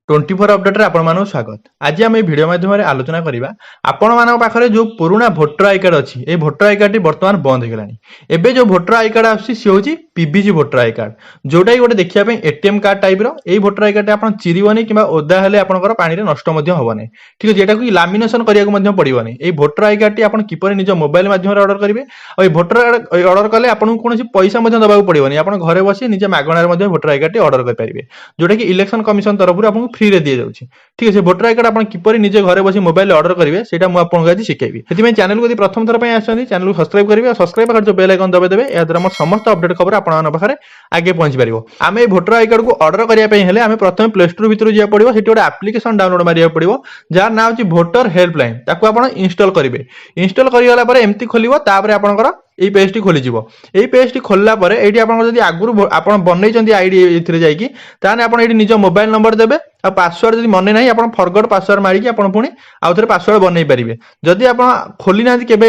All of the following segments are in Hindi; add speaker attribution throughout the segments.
Speaker 1: 24 अपडेट रे आपण मानक स्वागत। आज आम भिडियो माध्यम आलोचना करबा आपण मानक पाखरे जो पुराना भोटर आई कार्ड अछि ए भोटर आई कार्ड वर्तमान बंद हो गलानी। एबे जो भोटर आई कार्ड आछि से होछि पीबीजी भोटर आई कार्ड, जोटा गोटे देखिया पे एटीएम कार्ड टाइप रो। ए भोटर आई कार्ड आपण चिरिबनी किबा ओदा हेले आपनकर पानी रे नष्ट मध्ये होबनी। ठीक अछि, एटा को लैमिनेशन करिया को मध्ये पड़िबनी। ए भोटर आई कार्ड टी आपण किपरि निज मोबाइल माध्यम रे ऑर्डर करिवे और ए भोटर ऑर्डर कले आपण कोनोसी पैसा मध्ये दबाक पड़िबनी। आपण घरे बसी निज मागणार मध्ये voter I card tea order कर परिबे, जोटा कि इलेक्शन कमिशन तरफ आपन फ्री रे दिया जाउछि। ठीक है, भोटर आई कार्ड आपण किपरि निजे घरे बसी मोबाइल ऑर्डर करिवे सेटा मु आपन आज शिखाइबी। सेति चैनल को यदि प्रथम थर पय आछन चैनल को सब्सक्राइब करिवे और सब्सक्राइब कर जो बेल आइकन दबे देबे। या द्वारा हमर समस्त अपडेट खबर आपन पाखरे आगे पहुंच परिबो। आमे भोटर आई कार्ड को ऑर्डर करिया पय हेले आमे प्रथम प्ले स्टोर भितर जिया पड़िबो। सेति गोटे एप्लीकेशन डाउनलोड मारिया पड़िबो जार नाम अछि भोटर हेल्पलाइन। ताको आपण इंस्टॉल करिवे। इंस्टॉल करि गला परे एम्ति खोलिबो, तापर आपनकर এই পেজটি খোলিଯିব। এই পেজটি খোললা পরে এইটি আপনার যদি আগুরু আপন বনাইছন্তি আইডি এথিরে যাইকি তাহলে আপন এইটি নিজ মোবাইল নম্বর দেবে আর পাসওয়ার্ড যদি মনে নাই আপন ফরগট পাসওয়ার্ড মারিকি আপন পুনি আউথরে পাসওয়ার্ড বনাই পারিবে। যদি আপন খোলি নাନ୍ତି কেবে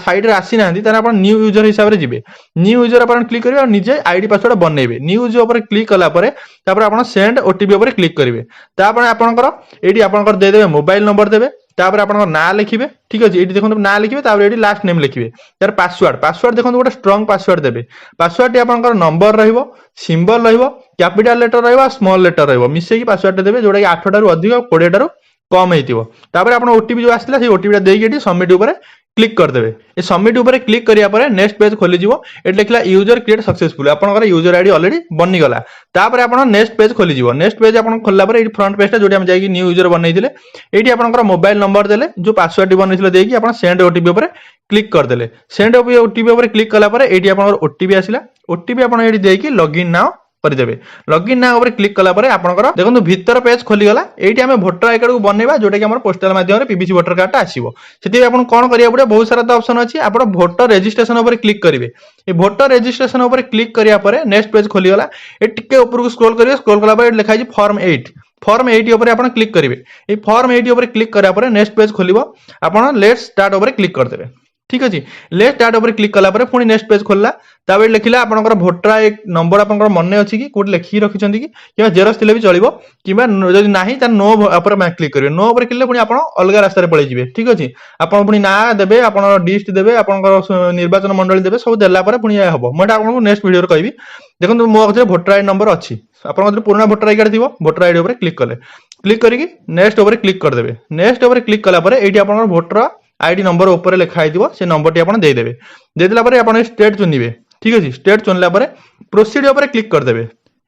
Speaker 1: সাইট রে আসি নাନ୍ତି তাহলে আপন নিউ ইউজর হিসাব রে जिबे। নিউ ইউজর আপন ক্লিক করিবে আর নিজে আইডি পাসওয়ার্ড বনাইবে। নিউ ইউজর উপরে ক্লিক কলা পরে তারপর আপন সেন্ড ওটিপি উপরে ক্লিক করিবে। তারপরে আপনকৰ এইটি আপনকৰ দে দেবে মোবাইল নম্বর দেবে, तापर आपण ना लिखिबे। ठीक अछि, एटी देखो ना लिखिबे, तापर एटी लास्ट नेम लिखिबे। तार पासवर्ड देखो गोटे स्ट्रांग पासवर्ड देबे। पासवर्ड टी आपनकर नंबर रहिबो, सिंबल रहिबो, कैपिटल लेटर रहिबो, स्मॉल लेटर रहिबो, मिसेकी पासवर्ड देबे जोटा कि 8 टारु अधिक 20 टारु कम हेतिबो। तापर आपण ओटीपी जो आसिला से ओटीपी टा देकी एटी सबमिट ऊपर क्लिक कर देबे। ए सबमिट ऊपर क्लिक करिया परे नेक्स्ट पेज खोली जिवो। एटी लिखला यूजर क्रिएट सक्सेसफुल, आपनकर यूजर आईडी ऑलरेडी बनि गला। तापर आपण नेक्स्ट पेज खोली जिवो। नेक्स्ट पेज आपण खोलला परे एटी फ्रंट पेज टा जोटी हम जाई कि न्यू यूजर बनैथिले एटी आपनकर मोबाइल नंबर देले जो पासवर्ड बनैथिले देकी आपण सेंड ओटीपी ऊपर क्लिक कर देले। सेंड ओटीपी ऊपर क्लिक कला परे एटी आपनकर ओटीपी आसिला। ओटीपी आपण एटी देकी लॉगिन नाउ करदेबे। लॉगिन नाउ ऊपर क्लिक कला परे आपनकर देखंतु भीतर पेज खोली गला। एटी हमें भोटर आई कार्ड को बनैबा जोटा कि हमर पोस्टल माध्यम रे पीबीसी भोटर कार्ड टा आसीबो। सेति आपण कोन करिया पड़े बहुत सारा ऑप्शन अछि। आपण भोटर रजिस्ट्रेशन ऊपर क्लिक करिवे। ए भोटर रजिस्ट्रेशन ऊपर क्लिक करिया परे नेक्स्ट पेज खोली गला। ए टिके ऊपर को स्क्रॉल करिवे। स्क्रॉल कला परे लिखा छि फॉर्म 8। फॉर्म 8 ऊपर आपण क्लिक करिवे। ए फॉर्म 8 ऊपर क्लिक करिया परे नेक्स्ट पेज खोलिबो। आपण लेट्स स्टार्ट ऊपर क्लिक कर देबे। ठीक अछि, लेट स्टार्ट ऊपर क्लिक कला परे पुनी नेक्स्ट पेज खोलला। ताबे लिखिला आपनकर भोटर आई नंबर आपनकर मने अछि कि कोड लिखि रखिसंती कि किबा जेरक्स थिले भी चलिबो किबा जदि नाही त नो ऊपर मा क्लिक करिवे। नो ऊपर क्लिक पुनी आपण अलगा रास्ता रे पळै जिवे। ठीक अछि, आपण पुनी ना देबे, आपण डिस्ट देबे, आपनकर निर्वाचन मंडली देबे, सब देला परे पुनी हबो। मटा आपनको नेक्स्ट वीडियो रे कहबी। देखंतु मो अखरे भोटर आई नंबर अछि। आपनकर पुराना भोटर आई कार्ड थिबो, भोटर आई ऊपर क्लिक कले। क्लिक करिकि नेक्स्ट ऊपर क्लिक कर देबे। नेक्स्ट ऊपर क्लिक कला परे एठी आपनकर भोटर आईडी नंबर ऊपर लिखा आइदिबो। से नंबर टी आपण दे देबे। दे देला परे आपण स्टेट चुनिबे। ठीक अछि, स्टेट चुनला परे प्रोसीड ऊपर क्लिक कर देबे।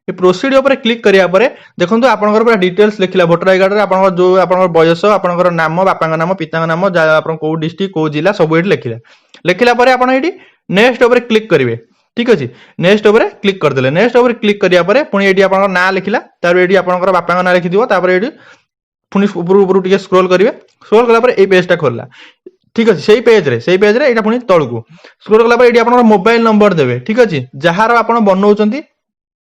Speaker 1: ए प्रोसीड ऊपर क्लिक करिया परे देखंतु आपनकर पूरा डिटेल्स लिखिला भोटर आई कार्ड रे आपनकर जो आपनकर बयस, आपनकर नाम, बापांका नाम, पितांका नाम, जा आपन को डिस्ट्रिक्ट को जिल्ला सब एठी लिखिला। लिखिला परे आपण एठी नेक्स्ट ऊपर क्लिक करिवे। ठीक अछि, नेक्स्ट ऊपर क्लिक कर देले। नेक्स्ट ऊपर क्लिक करिया परे पुनी एठी आपनकर नाम लिखिला। तापर एठी आपनकर बापांका नाम लिखि दिबो। तापर एठी पुनी ऊपर ऊपर टिके स्क्रॉल करिवे। स्क्रॉल कला परे ए पेज टा खोलला। ठीक अछि, सेही पेज रे एटा पुनी तळकू स्क्रॉल कला परे एठी आपन मोबाइल नंबर देबे। ठीक अछि, जहार आपन बनौचंती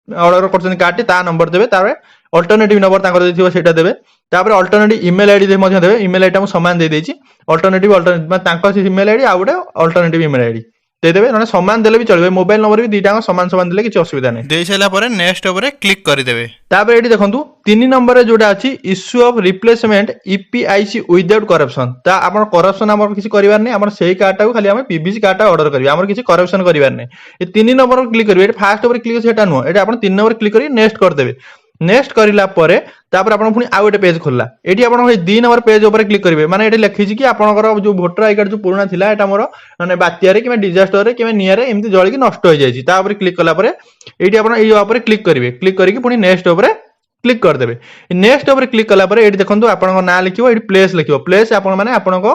Speaker 1: ऑर्डर करचंती कार्ड ता नंबर देबे। तारे अल्टरनेटिव नंबर तांकर देथिबो सेटा देबे। तापर अल्टरनेटिव ईमेल आईडी दे मध्ये देबे। ईमेल आईडी हम समान दे देछि। अल्टरनेटिव माने तांकर ईमेल आईडी आ गुटे अल्टरनेटिव ईमेल आईडी दे देबे। माने समान देले भी चलबे। मोबाइल नंबर भी दीटा समान समान देले किछ असुविधा नै। देइ सैला परे नेक्स्ट ऊपर क्लिक करि देबे। तापर एठी देखंतु 3 नंबर रे जोटा अछि issue of replacement EPIC without corruption. ता आपण करप्शन हमर किछि करिवार नै। हमर सेही कार्ड टा खाली हम पीबीसी कार्ड टा ऑर्डर करिवे। हमर किछि करप्शन करिवार नै। ए 3 नंबर पर क्लिक करिवे। एठी फास्ट ऊपर क्लिक सेटा नो। एठी आपण 3 नंबर क्लिक करि नेक्स्ट कर देबे। नेक्स्ट करिला परे तापर आपण पुनी आ गोटे पेज खोलला। एठी आपण हे 2 नंबर पेज ऊपर क्लिक करिवे। माने एठी लिखि छि कि आपनकर जो भोटर आई कार्ड जो पुराना थिला एटा मोर माने बात्या रे किबा डिजास्टर रे किबा निया रे एम्ति जळि कि नष्ट होई जाय छि। ता ऊपर क्लिक कला परे एठी आपण एई ऊपर क्लिक करिवे। क्लिक करिकि पुनी नेक्स्ट ऊपर क्लिक कर देबे। नेक्स्ट ऊपर क्लिक कला परे एठी देखंतु आपनक नाम लिखिबो। एठी प्लेस लिखिबो। प्लेस आपण माने आपनक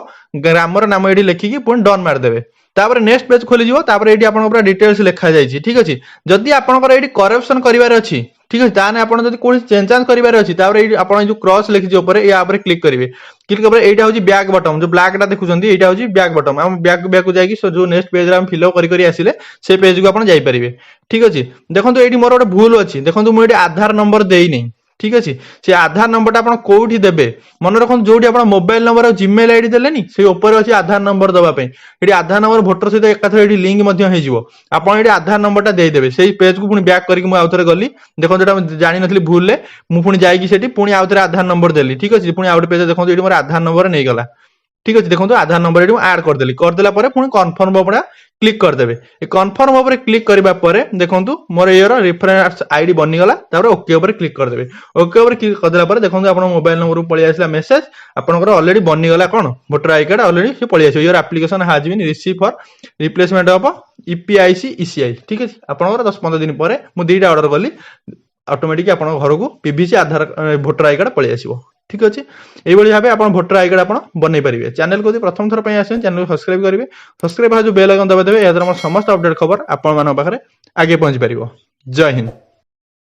Speaker 1: ग्रामर नाम एठी लिखिकि पुनी डन मार देबे। तापर नेक्स्ट पेज खोली जिवो। तापर एठी आपन पूरा डिटेल्स लिखा जाय छि। ठीक अछि, जदि आपनकर एठी करप्शन करिवार अछि, ठीक अछि, ताने आपण जदि कोन चेंज करिवार अछि, तापर एठी आपण जो क्रॉस लिखि जे ऊपर या ऊपर क्लिक करिवे। क्लिक ऊपर एटा होछि बैक बटन, जो ब्लैक टा देखुछंती एटा होछि बैक बटन। हम बैक को जायकि जो नेक्स्ट पेज रे हम फिल अप करि आसिले से पेज को आपण जाई परिवे। ठीक अछि, देखंतु एठी मोर गोटे भूल अछि। देखंतु मु एठी आधार नंबर देई नै। ठीक अच्छे से आधार नंबर आप कौटी देवे मन रखु जो मोबाइल नंबर और जीमेल आईडी देलेनी से ऊपर अच्छे आधार नंबर दवाई ये आधार नंबर भोटर सहित एकाथर लिंक आप आधार नंबर देदेवे से पेज को पुणी बैक करके मुझे गली देखो जो जानी नी भूल मुझे जाइए पुणी आउ थे आधार नंबर देली ठीक अच्छे पुणी आउट पेज देखो ये मोर आधार नंबर नहीं गला ठीक अच्छे देखो आधार नंबर ये आड करदेली करदेला पुणी कन्फर्म अपना क्लिक करदेवे कन्फर्म उपर क्लिक करबा परे देखंतु मोर एयर रेफरेंस आईडी बनीगला तापर ओके उपर क्लिक करदेवे ओके उपर क्लिक करदेला परे देखंतु आपन मोबाइल नंबर को पळि आसला मेसेज आपनकर ऑलरेडी बनीगला कोन वोटर आई कार्ड ऑलरेडी से पळि आसो your application has been receive for replacement of EPIC ECI ठीक अछि आपनकर 10-15 दिन परे मु दुईटा ऑर्डर कली ऑटोमेटिक आपन घर को PVC Aadhaar voter I card पळि आसीबो ठीक अच्छे ये भाव आप भोटर आई कार्ड आप बनई पारे चैनल को प्रथम थर आसे चैनल को सब्सक्राइब करेंगे सब्सक्राइब जो बेल आइकन दबाई देवे समस्त अपडेट खबर आपण पाखे आगे पहुंची पार जय हिंद।